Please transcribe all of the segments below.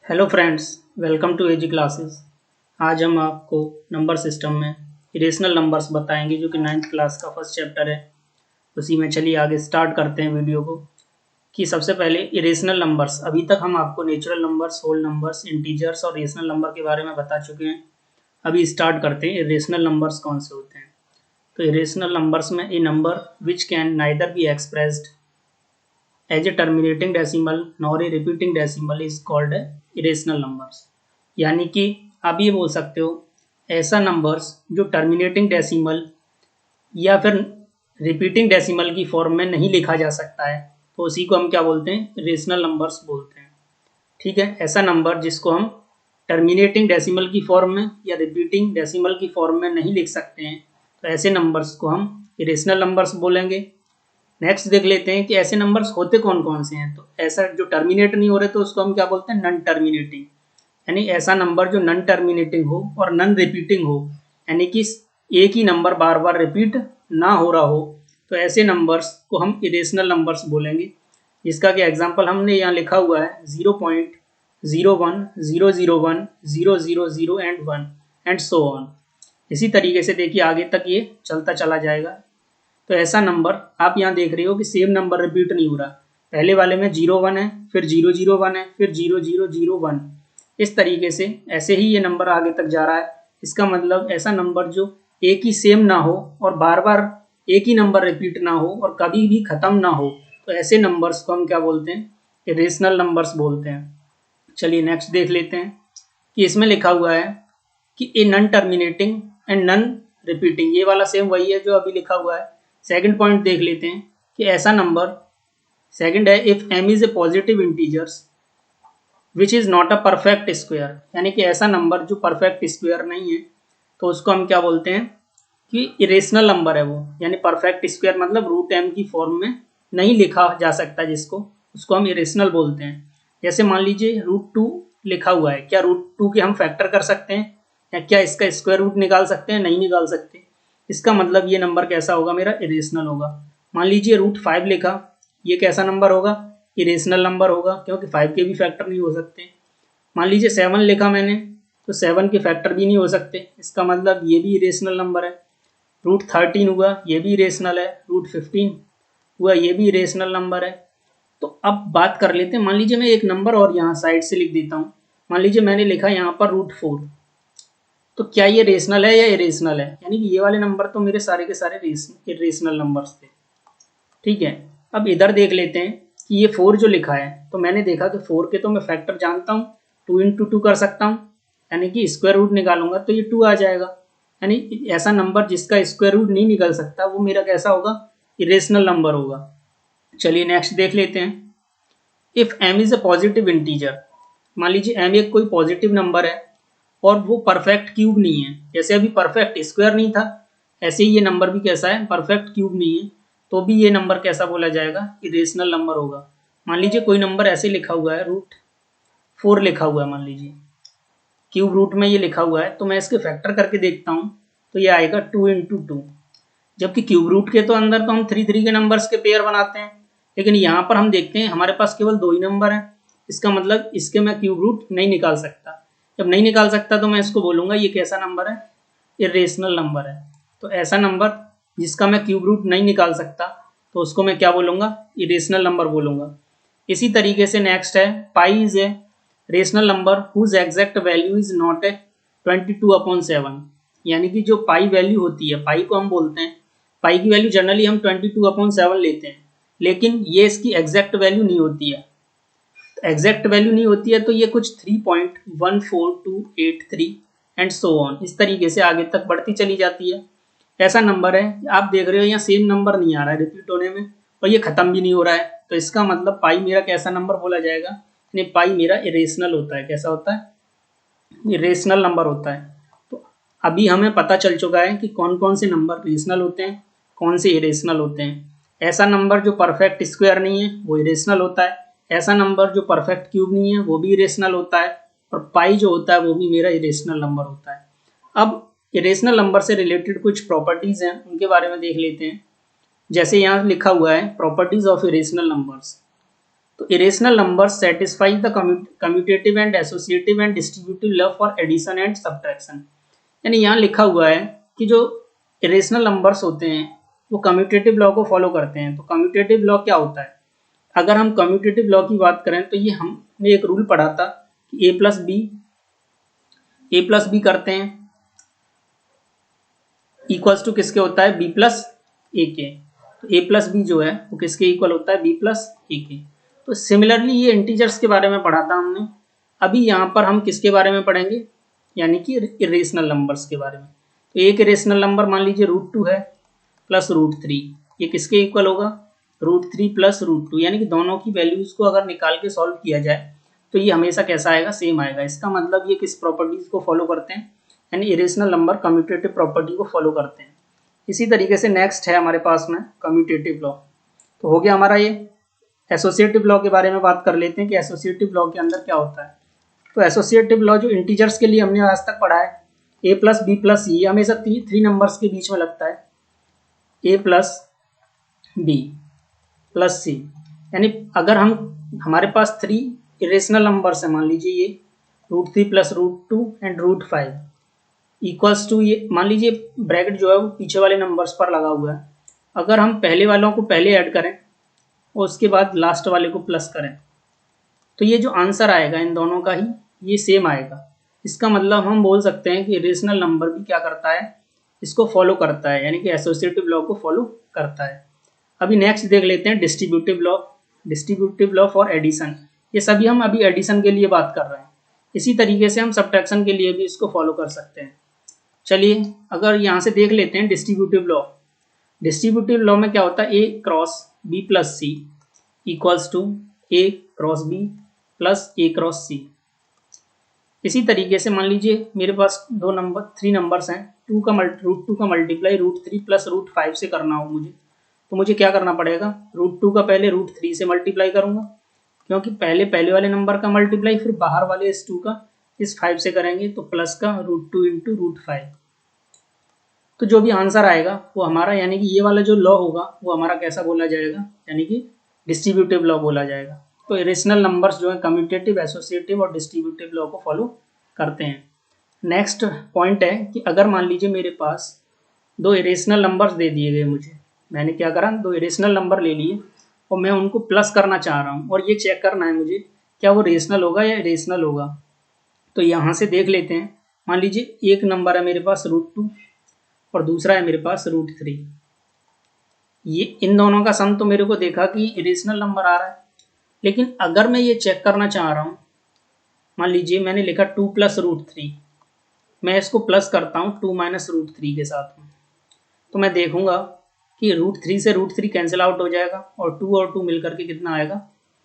Hello friends, welcome to AG classes. आज हम आपको नंबर सिस्टम में इरेशनल नंबर्स बताएंगे जो कि 9th क्लास का फर्स्ट चैप्टर है। उसी में चलिए आगे स्टार्ट करते हैं वीडियो को। कि सबसे पहले इरेशनल नंबर्स, अभी तक हम आपको natural numbers, whole numbers, integers और रेशनल नंबर के बारे में बता चुके हैं। अभी स्टार्ट करते हैं इरेशनल नंबर्स कौन से होते हैं। तो इरेशनल नंबर्स में a number which can neither be expressed as a terminating decimal nor a repeating decimal is called irrational numbers. यानी कि आप ये बोल सकते हो ऐसा नंबर्स जो टर्मिनेटिंग डेसिमल या फिर रिपीटिंग डेसिमल की फॉर्म में नहीं लिखा जा सकता है, तो उसी को हम क्या बोलते हैं, इरेशनल नंबर्स बोलते हैं। ठीक है, ऐसा नंबर जिसको हम टर्मिनेटिंग डेसिमल की फॉर्म में या रिपीटिंग डेसिमल की फॉर्म में नहीं लिख सकते हैं, तो ऐसे नंबर्स को हम इरेशनल नंबर्स बोलेंगे। नेक्स्ट देख लेते हैं कि ऐसे नंबर्स होते कौन कौन से हैं। तो ऐसा जो टर्मिनेट नहीं हो रहे तो उसको हम क्या बोलते हैं, नन टर्मिनेटिंग। यानी ऐसा नंबर जो नन टर्मिनेटिंग हो और नन रिपीटिंग हो, यानी कि एक ही नंबर बार बार रिपीट ना हो रहा हो, तो ऐसे नंबर्स को हम इरेशनल नंबर्स बोलेंगे। जिसका कि एग्जाम्पल हमने यहाँ लिखा हुआ है 0.01, 001, 000 एंड 1 एंड सो ऑन। इसी तरीके से देखिए आगे तक ये चलता चला जाएगा। तो ऐसा नंबर आप यहाँ देख रहे हो कि सेम नंबर रिपीट नहीं हो रहा। पहले वाले में 01 है, फिर 001 है, फिर 0001। इस तरीके से ऐसे ही ये नंबर आगे तक जा रहा है। इसका मतलब ऐसा नंबर जो एक ही सेम ना हो और बार बार एक ही नंबर रिपीट ना हो और कभी भी खत्म ना हो, तो ऐसे नंबर्स को हम क्या बोलते हैं, इरेशनल नंबर्स बोलते हैं। चलिए नेक्स्ट देख लेते हैं कि इसमें लिखा हुआ है कि a non terminating and non repeating, ये वाला सेम वही है जो अभी लिखा हुआ है। सेकंड पॉइंट देख लेते हैं कि ऐसा नंबर, सेकंड है if m is a positive integers which is not a perfect square. यानी कि ऐसा नंबर जो परफेक्ट स्क्वायर नहीं है, तो उसको हम क्या बोलते हैं कि इरेशनल नंबर है वो। यानी परफेक्ट स्क्वायर मतलब रूट m की फॉर्म में नहीं लिखा जा सकता जिसको, उसको हम इरेशनल बोलते हैं। जैसे मान लीजिए √2 लिखा हुआ है, क्या √2 के हम फैक्टर कर सकते हैं या क्या इसका स्क्वायर रूट निकाल सकते हैं? नहीं निकाल सकते। इसका मतलब ये नंबर कैसा होगा, मेरा इरेशनल होगा। मान लीजिए √5 लिखा, ये कैसा नंबर होगा, इरेशनल नंबर होगा, क्योंकि 5 के भी फैक्टर नहीं हो सकते। मान लीजिए 7 लिखा मैंने, तो 7 के फैक्टर भी नहीं हो सकते, इसका मतलब ये भी इरेशनल नंबर है। √13 हुआ, ये भी इरेशनल है। √15 हुआ, ये भी इरेशनल नंबर है। तो अब बात कर लेते हैं, मान लीजिए मैं एक नंबर और यहाँ साइड से लिख देता हूँ। मान लीजिए मैंने लिखा यहाँ पर √4, तो क्या ये रेशनल है या इरेशनल है? यानी कि ये वाले नंबर तो मेरे सारे के सारे इरेशनल नंबर्स थे। ठीक है, अब इधर देख लेते हैं कि ये 4 जो लिखा है, तो मैंने देखा कि 4 के तो मैं फैक्टर जानता हूँ, 2 × 2 कर सकता हूँ, यानी कि स्क्वायर रूट निकालूंगा तो ये 2 आ जाएगा। यानी ऐसा नंबर जिसका स्क्वायर रूट नहीं निकल सकता वो मेरा कैसा होगा, इरेशनल नंबर होगा। चलिए नेक्स्ट देख लेते हैं। If m is a positive integer, मान लीजिए m एक कोई पॉजिटिव नंबर है और वो परफेक्ट क्यूब नहीं है। जैसे अभी परफेक्ट स्क्वायर नहीं था, ऐसे ही ये नंबर भी कैसा है, परफेक्ट क्यूब नहीं है, तो भी ये नंबर कैसा बोला जाएगा, इरेशनल नंबर होगा। मान लीजिए कोई नंबर ऐसे लिखा हुआ है, √4 लिखा हुआ है, मान लीजिए क्यूब रूट में ये लिखा हुआ है, तो मैं इसके फैक्टर करके देखता हूँ तो ये आएगा 2 × 2। जबकि क्यूब रूट के तो अंदर तो हम 3 के नंबर्स के पेयर बनाते हैं, लेकिन यहाँ पर हम देखते हैं हमारे पास केवल 2 ही नंबर हैं। इसका मतलब इसके मैं क्यूब रूट नहीं निकाल सकता। जब नहीं निकाल सकता तो मैं इसको बोलूँगा ये कैसा नंबर है, इरेशनल नंबर है। तो ऐसा नंबर जिसका मैं क्यूब रूट नहीं निकाल सकता, तो उसको मैं क्या बोलूँगा, इरेशनल नंबर बोलूँगा। इसी तरीके से नेक्स्ट है pi is a rational number whose exact value is not a 22/7। यानी कि जो पाई वैल्यू होती है, पाई को हम बोलते हैं, पाई की वैल्यू जनरली हम 22/7 लेते हैं, लेकिन ये इसकी एग्जैक्ट वैल्यू नहीं होती है। एग्जैक्ट वैल्यू नहीं होती है तो ये कुछ 3.14283 एंड सो ऑन, इस तरीके से आगे तक बढ़ती चली जाती है। ऐसा नंबर है, आप देख रहे हो यहाँ सेम नंबर नहीं आ रहा है रिपीट होने में, और ये खत्म भी नहीं हो रहा है, तो इसका मतलब पाई मेरा कैसा नंबर बोला जाएगा, यानी पाई मेरा इरेशनल होता है। कैसा होता है, इरेशनल नंबर होता है। तो अभी हमें पता चल चुका है कि कौन कौन से नंबर रेशनल होते हैं, कौन से इरेशनल होते हैं। ऐसा नंबर जो परफेक्ट स्क्वायर नहीं है वो इरेशनल होता है, ऐसा नंबर जो परफेक्ट क्यूब नहीं है वो भी इरेशनल होता है, और पाई जो होता है वो भी मेरा इरेशनल नंबर होता है। अब इरेशनल नंबर से रिलेटेड कुछ प्रॉपर्टीज हैं, उनके बारे में देख लेते हैं। जैसे यहाँ लिखा हुआ है प्रॉपर्टीज ऑफ इरेशनल नंबर्स, तो irrational numbers satisfy the commutative and associative and distributive law for addition and subtraction. यानी यहाँ लिखा हुआ है कि जो इरेशनल नंबर्स होते हैं वो कम्यूटेटिव लॉ को फॉलो करते हैं। तो कम्यूटेटिव लॉ क्या होता है? अगर हम कम्यूटेटिव लॉ की बात करें तो ये हमने एक रूल पढ़ा था कि ए प्लस बी करते हैं इक्वल्स टू किसके होता है? बी प्लस ए के। तो ए प्लस बी जो है वो किसके इक्वल होता है? बी प्लस ए के। तो सिमिलरली ये इंटीजर्स के बारे में पढ़ा था हमने। अभी यहाँ पर हम किसके बारे में पढ़ेंगे? यानी कि इरेशनल नंबर्स के बारे में। तो एक इरेशनल नंबर मान लीजिए √2 है प्लस √3, ये किसके इक्वल होगा? √3 प्लस √2, यानी कि दोनों की वैल्यूज को अगर निकाल के सॉल्व किया जाए तो ये हमेशा कैसा आएगा? सेम आएगा। इसका मतलब ये किस प्रॉपर्टीज को फॉलो करते हैं? यानी इरेशनल नंबर कम्यूटेटिव प्रॉपर्टी को फॉलो करते हैं। इसी तरीके से नेक्स्ट है हमारे पास में कम्यूटेटिव लॉ। तो हो गया हमारा ये। एसोसिएटिव लॉ के बारे में बात कर लेते हैं कि एसोसिएटिव लॉ के अंदर क्या होता है। तो एसोसिएटिव लॉ जो इंटीजर्स के लिए हमने आज तक पढ़ा है, a प्लस बी प्लस सी, हमेशा 3 नंबर्स के बीच में लगता है, a प्लस बी प्लस सी। यानी अगर हमारे पास 3 इरेशनल नंबर्स हैं, मान लीजिए ये √3 प्लस √2 एंड √5 इक्वल्स टू, ये मान लीजिए ब्रैकेट जो है वो पीछे वाले नंबर्स पर लगा हुआ है। अगर हम पहले वालों को पहले ऐड करें और उसके बाद लास्ट वाले को प्लस करें तो ये जो आंसर आएगा इन दोनों का ही ये सेम आएगा। इसका मतलब हम बोल सकते हैं कि इरेशनल नंबर भी क्या करता है? इसको फॉलो करता है, यानी कि एसोसिएटिव लॉ को फॉलो करता है। अभी नेक्स्ट देख लेते हैं डिस्ट्रीब्यूटिव लॉ फॉर एडिशन। ये सभी हम अभी एडिशन के लिए बात कर रहे हैं। इसी तरीके से हम सब्ट्रैक्शन के लिए भी इसको फॉलो कर सकते हैं। चलिए अगर यहाँ से देख लेते हैं डिस्ट्रीब्यूटिव लॉ में क्या होता है? a cross b plus C equals to a cross b plus a cross C. इसी तरीके से मान लीजिए मेरे पास 3 नंबर्स हैं, √2 का मल्टीप्लाई √3 प्लस √5 से करना हो मुझे, तो मुझे क्या करना पड़ेगा? √2 का पहले √3 से मल्टीप्लाई करूंगा, क्योंकि पहले वाले नंबर का मल्टीप्लाई फिर बाहर वाले इस 2 का इस 5 से करेंगे, तो प्लस का √2 इंटू √5। तो जो भी आंसर आएगा वो हमारा, यानी कि ये वाला जो लॉ होगा वो हमारा कैसा बोला जाएगा? यानी कि डिस्ट्रीब्यूटिव लॉ बोला जाएगा। तो इरेशनल नंबर्स जो है कम्यूटेटिव, एसोसिएटिव और डिस्ट्रीब्यूटिव लॉ को फॉलो करते हैं। नेक्स्ट पॉइंट है कि अगर मान लीजिए मेरे पास 2 इरेशनल नंबर्स दे दिए गए मुझे, मैंने क्या करा? 2 इरेशनल नंबर ले लिए और मैं उनको प्लस करना चाह रहा हूँ और ये चेक करना है मुझे क्या वो रेशनल होगा या इरेशनल होगा। तो यहाँ से देख लेते हैं। मान लीजिए एक नंबर है मेरे पास √2 और दूसरा है मेरे पास √3। ये इन दोनों का सम तो मेरे को देखा कि इरेशनल नंबर आ रहा है, लेकिन अगर मैं ये चेक करना चाह रहा हूँ, मान लीजिए मैंने लिखा 2 प्लस √3, मैं इसको प्लस करता हूँ 2 माइनस √3 के साथ में, तो मैं देखूंगा कि √3 से √3 कैंसिल आउट हो जाएगा और 2 और 2 मिलकर के कितना आएगा?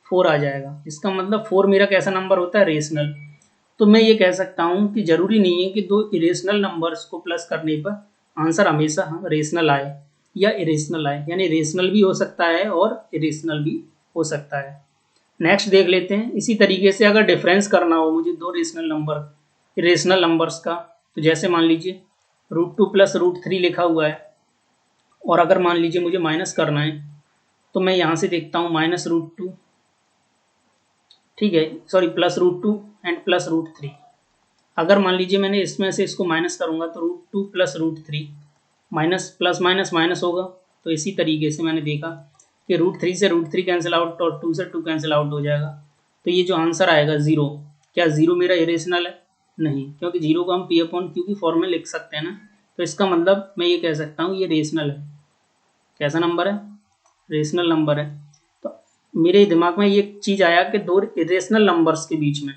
4 आ जाएगा। इसका मतलब 4 मेरा कैसा नंबर होता है? रेशनल। तो मैं ये कह सकता हूँ कि जरूरी नहीं है कि 2 इरेशनल नंबर्स को प्लस करने पर आंसर हमेशा रेशनल आए या इरेशनल आए, यानी रेशनल भी हो सकता है और इरेशनल भी हो सकता है। नेक्स्ट देख लेते हैं। इसी तरीके से अगर डिफरेंस करना हो मुझे 2 इरेशनल नंबर्स का, तो जैसे मान लीजिए √2 प्लस √3 लिखा हुआ है और अगर मान लीजिए मुझे माइनस करना है तो मैं यहाँ से देखता हूँ माइनस √2, ठीक है, सॉरी प्लस √2 एंड प्लस √3। अगर मान लीजिए मैंने इसमें से इसको माइनस करूँगा तो √2 plus √3 minus plus minus minus होगा। तो इसी तरीके से मैंने देखा कि √3 से √3 कैंसिल आउट और 2 से 2 कैंसिल आउट हो जाएगा। तो ये जो आंसर आएगा 0, क्या 0 मेरा इरेशनल है? नहीं, क्योंकि 0 को हम P/Q की फॉर्म में लिख सकते हैं ना। तो इसका मतलब मैं ये कह सकता हूँ ये रेशनल है। कैसा नंबर है? रेशनल नंबर है। तो मेरे दिमाग में ये चीज़ आया कि 2 इरेशनल नंबर्स के बीच में,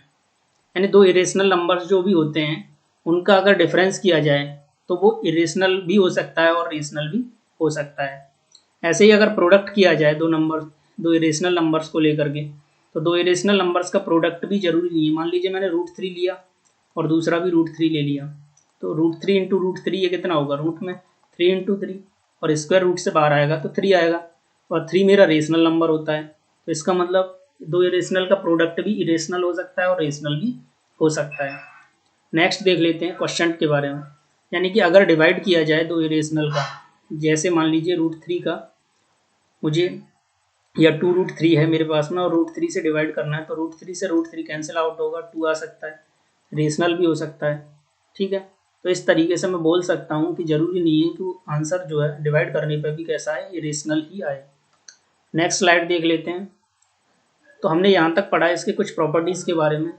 यानी 2 इरेशनल नंबर्स जो भी होते हैं उनका अगर डिफरेंस किया जाए तो वो इरेशनल भी हो सकता है और रेशनल भी हो सकता है। ऐसे ही अगर प्रोडक्ट किया जाए 2 इरेशनल नंबर्स को लेकर के, तो 2 इरेशनल नंबर्स का प्रोडक्ट भी जरूरी नहीं है। मान लीजिए मैंने √3 लिया और दूसरा भी √3 ले लिया, तो √3 इंटू √3 ये कितना होगा? रूट में 3 इंटू 3 और स्क्वायर रूट से बाहर आएगा तो 3 आएगा, और 3 मेरा रेशनल नंबर होता है। तो इसका मतलब 2 इरेशनल का प्रोडक्ट भी इरेशनल हो सकता है और रेशनल भी हो सकता है। नेक्स्ट देख लेते हैं क्वेश्चन के बारे में। यानी कि अगर डिवाइड किया जाए 2 इरेशनल का, जैसे मान लीजिए √3 का मुझे या 2√3 है मेरे पास में और √3 से डिवाइड करना है, तो √3 से √3 कैंसिल आउट होगा, 2 आ सकता है, रेशनल भी हो सकता है। ठीक है, तो इस तरीके से मैं बोल सकता हूँ कि ज़रूरी नहीं है कि वो आंसर जो है डिवाइड करने पर भी कैसा है, इरेशनल ही आए। नेक्स्ट स्लाइड देख लेते हैं। तो हमने यहाँ तक पढ़ा है इसके कुछ प्रॉपर्टीज़ के बारे में।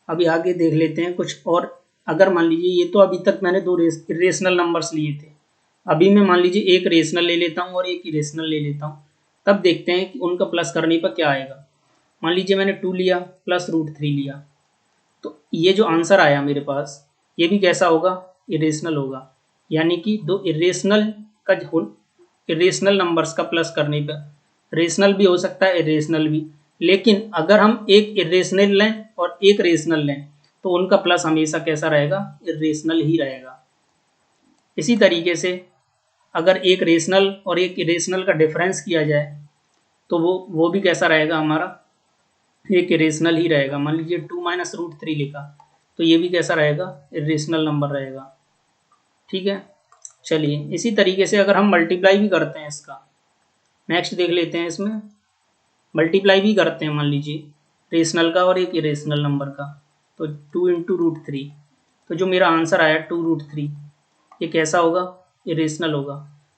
अभी आगे देख लेते हैं कुछ और। अगर मान लीजिए ये तो अभी तक मैंने दो इरेशनल नंबर्स लिए थे, अभी मैं मान लीजिए एक रेशनल ले लेता हूँ और एक इरेशनल ले लेता हूँ, तब देखते हैं कि उनका प्लस करने पर क्या आएगा। मान लीजिए मैंने 2 लिया प्लस √3 लिया, तो ये जो आंसर आया मेरे पास ये भी कैसा होगा, इरेशनल होगा। यानी कि दो इरेशनल नंबर्स का प्लस करने पर रेशनल भी हो सकता है, इरेशनल भी। लेकिन अगर हम एक इरेशनल लें और एक रेशनल लें तो उनका प्लस हमेशा कैसा रहेगा, इरेशनल ही रहेगा। इसी तरीके से अगर एक रेशनल और एक इरेशनल का डिफरेंस किया जाए तो वो भी कैसा रहेगा, हमारा एक इरेशनल ही रहेगा। मान लीजिए 2 माइनस √3 लिखा, तो ये भी कैसा रहेगा, इरेशनल नंबर रहेगा। ठीक है, चलिए इसी तरीके से अगर हम मल्टीप्लाई भी करते हैं इसका, नेक्स्ट देख लेते हैं। इसमें मल्टीप्लाई भी करते हैं मान लीजिए रेशनल का और एक इरेशनल नंबर का, तो 2 इंटू √3, तो जो मेरा आंसर आया 2√3, ये कैसा होगा, इरेशनल होगा।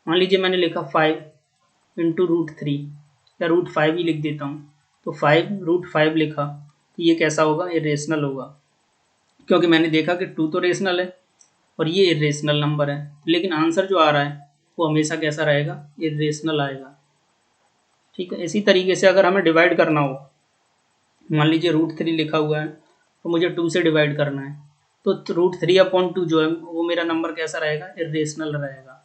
मान लीजिए मैंने लिखा 5 इंटू √3 या √5 ही लिख देता हूँ, तो 5 √5 लिखा, तो ये कैसा होगा, इरेशनल होगा। क्योंकि मैंने देखा कि 2 तो रेशनल है और ये इरेशनल नंबर है, लेकिन आंसर जो आ रहा है वो हमेशा कैसा रहेगा, इरेशनल आएगा। ठीक है, इसी तरीके से अगर हमें डिवाइड करना हो, मान लीजिए √3 लिखा हुआ है तो मुझे 2 से डिवाइड करना है, तो √3/2 जो है वो मेरा नंबर कैसा रहेगा, इरेशनल रहेगा।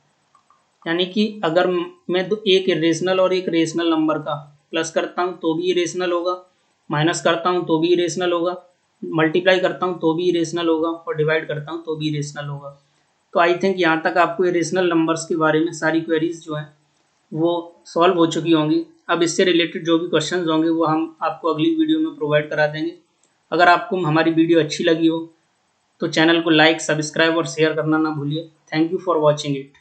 यानी कि अगर मैं एक इरेशनल और एक रेशनल नंबर का प्लस करता हूँ तो भी इरेशनल होगा, माइनस करता हूँ तो भी इरेशनल होगा, मल्टीप्लाई करता हूँ तो भी इरेशनल होगा और डिवाइड करता हूँ तो भी इरेशनल होगा। तो आई थिंक यहाँ तक आपको इरेशनल नंबर्स के बारे में सारी क्वेरीज जो हैं वो सॉल्व हो चुकी होंगी। अब इससे रिलेटेड जो भी क्वेश्चंस होंगे वो हम आपको अगली वीडियो में प्रोवाइड करा देंगे। अगर आपको हमारी वीडियो अच्छी लगी हो तो चैनल को लाइक, सब्सक्राइब और शेयर करना ना भूलिए। Thank you for watching it.